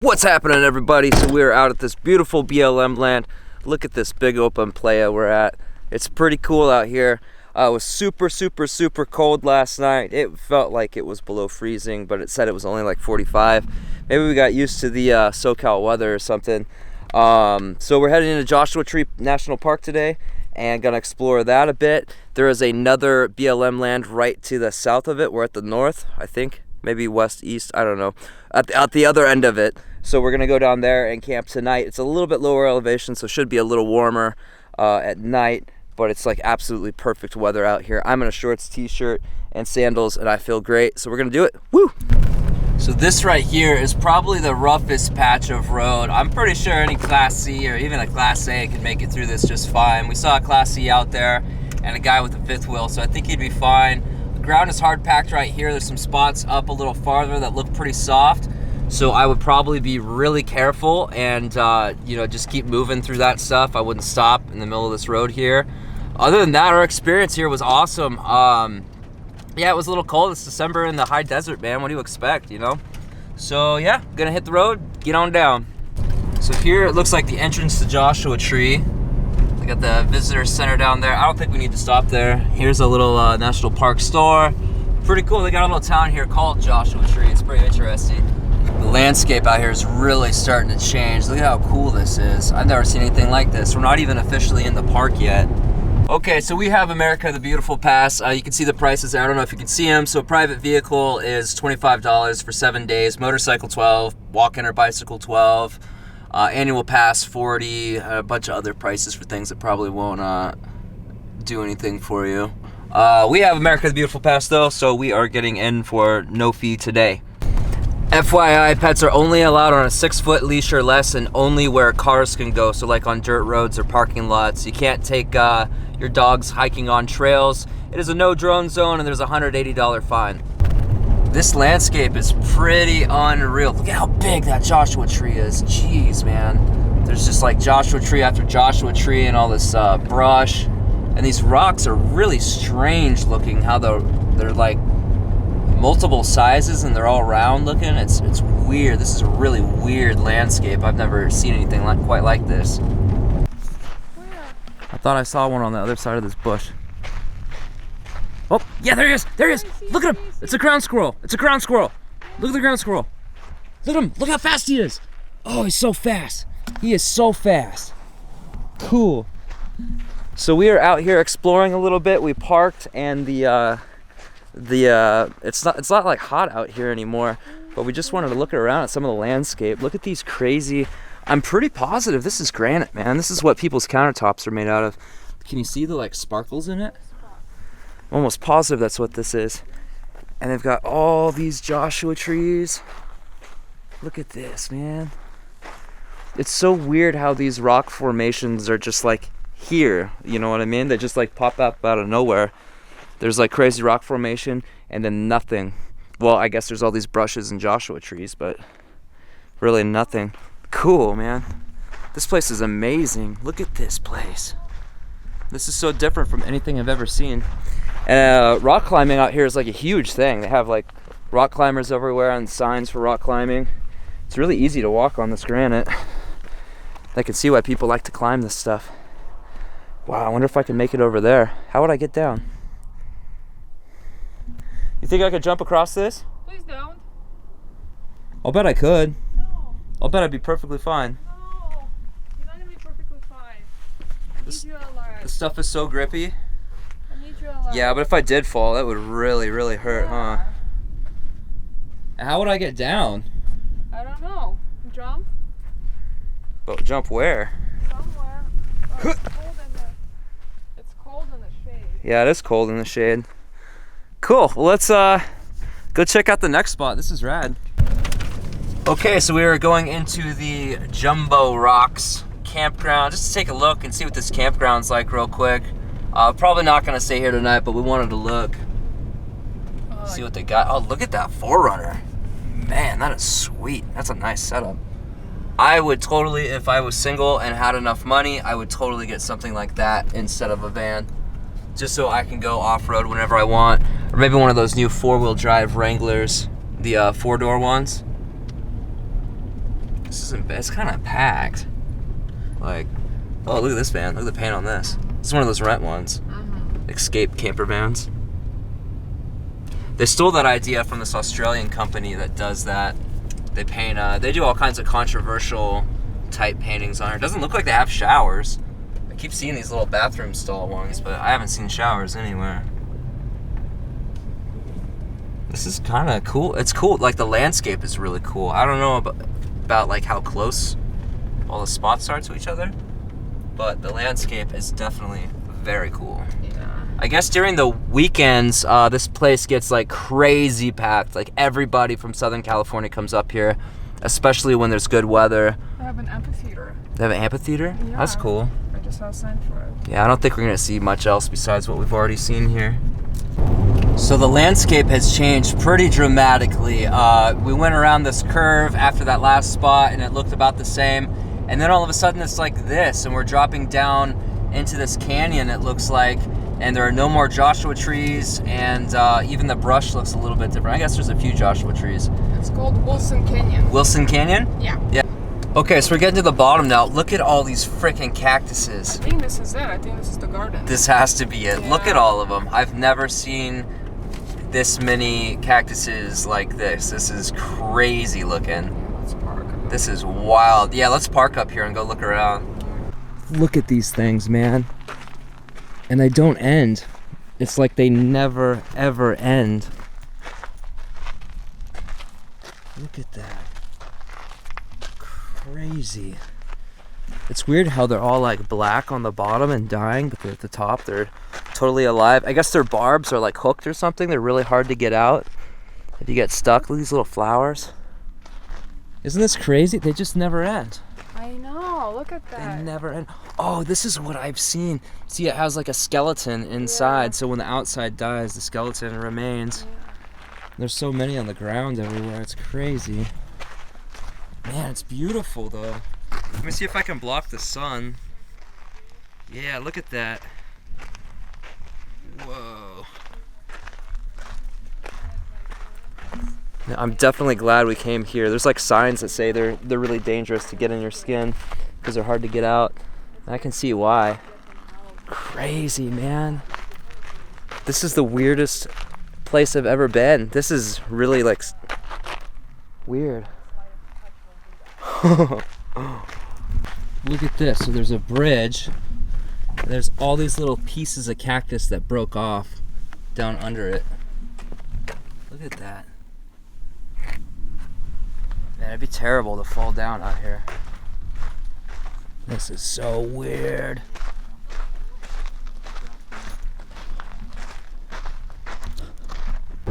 What's happening, everybody? So we're out at this beautiful BLM land. Look at this big open playa we're at. It's pretty cool out here. It was super cold last night. It felt like it was below freezing, but it said it was only like 45. Maybe we got used to the SoCal weather or something. So we're heading into Joshua Tree National Park today and gonna explore that a bit. There is another BLM land right to the south of it. We're at the north, I think. Maybe west, east, I don't know. At the other end of it. So we're gonna go down there and camp tonight. It's a little bit lower elevation, so it should be a little warmer at night, but it's like absolutely perfect weather out here. I'm in a shorts, t-shirt, and sandals, and I feel great. So we're gonna do it, woo! So this right here is probably the roughest patch of road. I'm pretty sure any Class C or even a Class A can make it through this just fine. We saw a Class C out there and a guy with a fifth wheel, so I think he'd be fine. The ground is hard packed right here. There's some spots up a little farther that look pretty soft. So I would probably be really careful and just keep moving through that stuff. I wouldn't stop in the middle of this road here. Other than that, our experience here was awesome. Yeah, it was a little cold. It's December in the high desert, man. What do you expect, you know? So yeah, gonna hit the road, get on down. So here it looks like the entrance to Joshua Tree. They got the visitor center down there. I don't think we need to stop there. Here's a little national park store. Pretty cool. They got a little town here called Joshua Tree. It's pretty interesting. The landscape out here is really starting to change. Look at how cool this is. I've never seen anything like this. We're not even officially in the park yet. Okay, so we have America the Beautiful Pass. You can see the prices there. I don't know if you can see them. So a private vehicle is $25 for 7 days. Motorcycle $12. Walk-in or bicycle $12. Annual pass $40. A bunch of other prices for things that probably won't do anything for you. We have America the Beautiful Pass though, so we are getting in for no fee today. FYI, pets are only allowed on a 6-foot leash or less and only where cars can go, so like on dirt roads or parking lots. You can't take your dogs hiking on trails. It is a no drone zone and there's a $180 fine. This landscape is pretty unreal. Look at how big that Joshua Tree is. Jeez, man. There's just like Joshua Tree after Joshua Tree and all this brush. And these rocks are really strange looking, how they're like multiple sizes and they're all round looking. It's weird. This is a really weird landscape. I've never seen anything quite like this. I thought I saw one on the other side of this bush. Oh, yeah, there he is. There he is. Look at him. It's a ground squirrel. It's a ground squirrel. Look at the ground squirrel. Look at him. Look how fast he is. Oh, he's so fast. He is so fast. Cool. So we are out here exploring a little bit. We parked and it's not like hot out here anymore, but we just wanted to look around at some of the landscape. Look at these crazy, I'm pretty positive this is granite, man. This is what people's countertops are made out of. Can you see the like sparkles in it? I'm almost positive that's what this is. And they've got all these Joshua trees. Look at this, man. It's so weird how these rock formations are just like here, you know what I mean? They just like pop up out of nowhere. There's like crazy rock formation and then nothing. Well, I guess there's all these brushes and Joshua trees, but really nothing. Cool, man. This place is amazing. Look at this place. This is so different from anything I've ever seen. And rock climbing out here is like a huge thing. They have like rock climbers everywhere and signs for rock climbing. It's really easy to walk on this granite. I can see why people like to climb this stuff. Wow, I wonder if I can make it over there. How would I get down? You think I could jump across this? Please don't. I'll bet I could. No. I'll bet I'd be perfectly fine. No. You're not gonna be perfectly fine. I need you alive. This stuff is so grippy. I need you alive. Yeah, but if I did fall, that would really hurt, huh? And how would I get down? I don't know. Jump? But jump where? Somewhere. Oh, it's cold in the shade. Yeah, it is cold in the shade. Cool, well let's go check out the next spot. This is rad. Okay, so we are going into the Jumbo Rocks campground just to take a look and see what this campground's like real quick. Probably not gonna stay here tonight, but we wanted to look. See what they got. Oh, look at that 4Runner. Man, that is sweet. That's a nice setup. I would totally, if I was single and had enough money, I would totally get something like that instead of a van. Just so I can go off-road whenever I want. Or maybe one of those new 4-wheel drive Wranglers, the 4-door ones. This isn't bad. It's kind of packed. Like, oh, look at this van. Look at the paint on this. It's one of those rent ones. Escape camper vans. They stole that idea from this Australian company that does that. They paint, they do all kinds of controversial type paintings on it. It doesn't look like they have showers. I keep seeing these little bathroom stall ones, but I haven't seen showers anywhere. This is kind of cool. It's cool. Like, the landscape is really cool. I don't know about like how close all the spots are to each other, but the landscape is definitely very cool. Yeah. I guess during the weekends, this place gets like crazy packed. Like, everybody from Southern California comes up here, especially when there's good weather. They have an amphitheater. They have an amphitheater? Yeah. That's cool. I just saw a sign for it. Yeah, I don't think we're gonna see much else besides what we've already seen here. So the landscape has changed pretty dramatically. We went around this curve after that last spot and it looked about the same. And then all of a sudden it's like this, and we're dropping down into this canyon, it looks like, and there are no more Joshua trees, and even the brush looks a little bit different. I guess there's a few Joshua trees. It's called Wilson Canyon. Wilson Canyon? Yeah. Yeah. Okay, so we're getting to the bottom now. Look at all these freaking cactuses. I think this is it. I think this is the garden. This has to be it. Yeah. Look at all of them. I've never seen this many cactuses like this. This is crazy looking. Yeah, let's park. This is wild. Yeah, let's park up here and go look around. Look at these things, man. And they don't end. It's like they never, ever end. Look at that. Crazy. It's weird how they're all like black on the bottom and dying, but at the top they're totally alive. I guess their barbs are like hooked or something. They're really hard to get out if you get stuck. Look at these little flowers. Isn't this crazy? They just never end. I know. Look at that. They never end. Oh, this is what I've seen. See, it has like a skeleton inside, Yeah. so when the outside dies, the skeleton remains. Yeah. There's so many on the ground everywhere. It's crazy. Man, it's beautiful though. Let me see if I can block the sun. Yeah, look at that. Whoa. Yeah, I'm definitely glad we came here. There's like signs that say they're really dangerous to get in your skin because they're hard to get out. And I can see why. Crazy, man. This is the weirdest place I've ever been. This is really like weird. Look at this. So there's a bridge. There's all these little pieces of cactus that broke off down under it. Look at that. Man, it'd be terrible to fall down out here. This is so weird.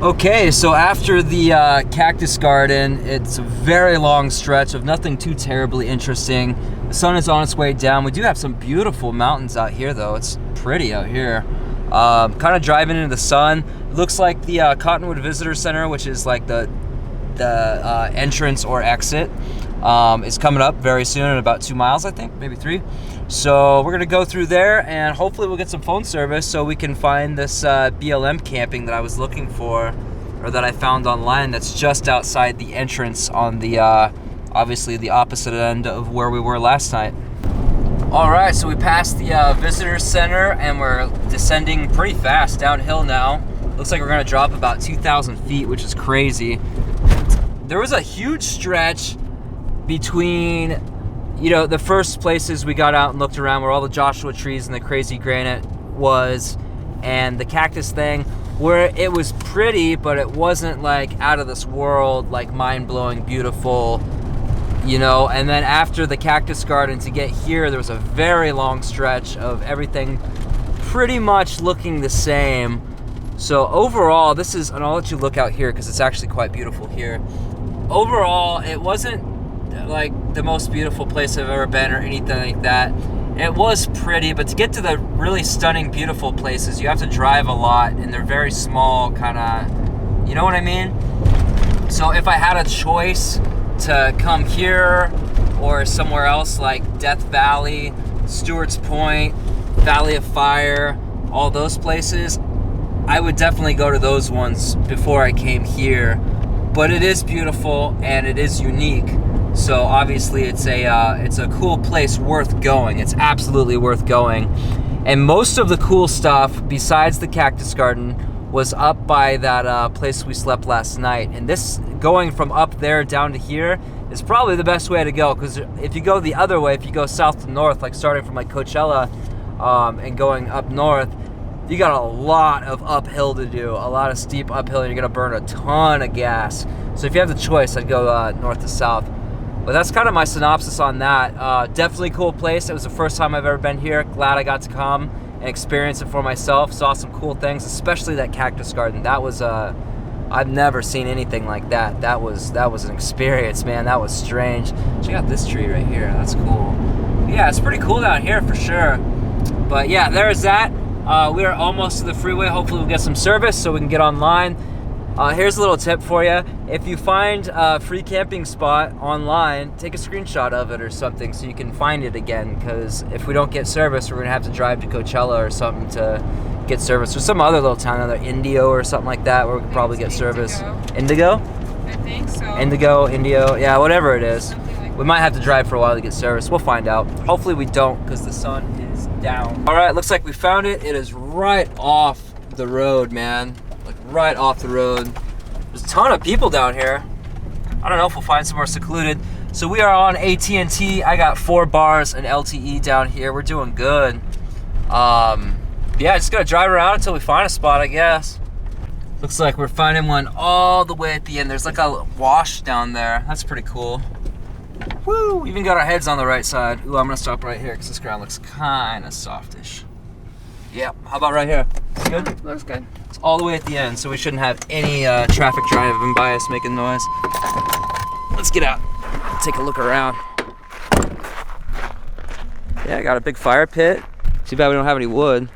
Okay, so after the cactus garden, it's a very long stretch of nothing too terribly interesting. The sun is on its way down. We do have some beautiful mountains out here, though. It's pretty out here. Kind of driving into the sun. It looks like the Cottonwood Visitor Center, which is like the entrance or exit, is coming up very soon in about 2 miles, I think, maybe 3. So we're gonna go through there and hopefully we'll get some phone service so we can find this BLM camping that I was looking for, or that I found online, that's just outside the entrance on the obviously the opposite end of where we were last night. All right, so we passed the visitor center and we're descending pretty fast downhill now. Looks like we're gonna drop about 2,000 feet, which is crazy. There was a huge stretch between, you know, the first places we got out and looked around where all the Joshua trees and the crazy granite was, and the cactus thing, where it was pretty, but it wasn't like out of this world, like mind-blowing, beautiful, you know. And then after the cactus garden to get here, there was a very long stretch of everything pretty much looking the same. So overall, this is, and I'll let you look out here because it's actually quite beautiful here. Overall, it wasn't like the most beautiful place I've ever been or anything like that. It was pretty, but to get to the really stunning, beautiful places, you have to drive a lot, and they're very small, kind of, you know what I mean? So if I had a choice to come here or somewhere else like Death Valley, Stewart's Point, Valley of Fire, all those places, I would definitely go to those ones before I came here. But it is beautiful and it is unique. So obviously it's a cool place worth going. It's absolutely worth going. And most of the cool stuff, besides the cactus garden, was up by that place we slept last night. And this, going from up there down to here, is probably the best way to go, because if you go the other way, if you go south to north, like starting from like Coachella and going up north, you got a lot of uphill to do, a lot of steep uphill, and you're gonna burn a ton of gas. So if you have the choice, I'd go north to south. But that's kind of my synopsis on that. Definitely cool place. It was the first time I've ever been here. Glad I got to come and experience it for myself. Saw some cool things, especially that cactus garden. That was I've never seen anything like that. That was an experience, man. That was strange. Check out this tree right here. That's cool. Yeah, it's pretty cool down here for sure. But yeah, there's that. We are almost to the freeway. Hopefully we'll get some service so we can get online. Here's a little tip for you. If you find a free camping spot online, take a screenshot of it or something so you can find it again, because if we don't get service, we're gonna have to drive to Coachella or something to get service, or some other little town, another Indio or something like that, where we could probably get service. Indigo? I think so. Indigo, Indio, yeah, whatever it is. Something like We might have to drive for a while to get service. We'll find out. Hopefully we don't, because the sun is down. All right, looks like we found it. It is right off the road, man. Like right off the road. There's a ton of people down here. I don't know if we'll find somewhere secluded. So we are on AT&T. I got 4 bars and LTE down here. We're doing good. Yeah, just gonna drive around until we find a spot, I guess. Looks like we're finding one all the way at the end. There's like a wash down there. That's pretty cool. Woo, we even got our heads on the right side. Ooh, I'm gonna stop right here because this ground looks kind of softish. Yeah, how about right here? Good? Looks good. It's all the way at the end, so we shouldn't have any traffic driving by us making noise. Let's get out, take a look around. Yeah, I got a big fire pit. Too bad we don't have any wood.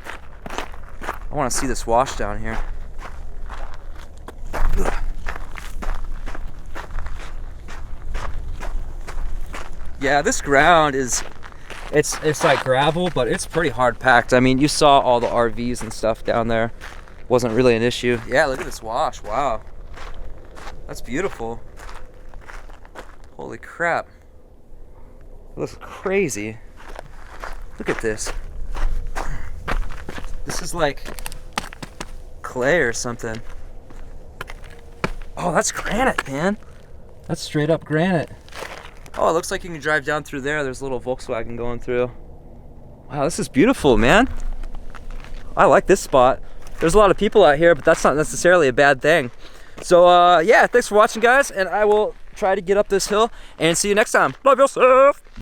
I want to see this wash down here. Ugh. Yeah, this ground is, it's like gravel, but it's pretty hard packed. I mean, you saw all the RVs and stuff down there. Wasn't really an issue. Yeah, look at this wash. Wow. That's beautiful. Holy crap. It looks crazy. Look at this. This is like clay or something. Oh, that's granite, man. That's straight up granite. Oh, it looks like you can drive down through there. There's a little Volkswagen going through. Wow, this is beautiful, man. I like this spot. There's a lot of people out here, but that's not necessarily a bad thing. So, yeah, thanks for watching, guys, and I will try to get up this hill and see you next time. Love yourself.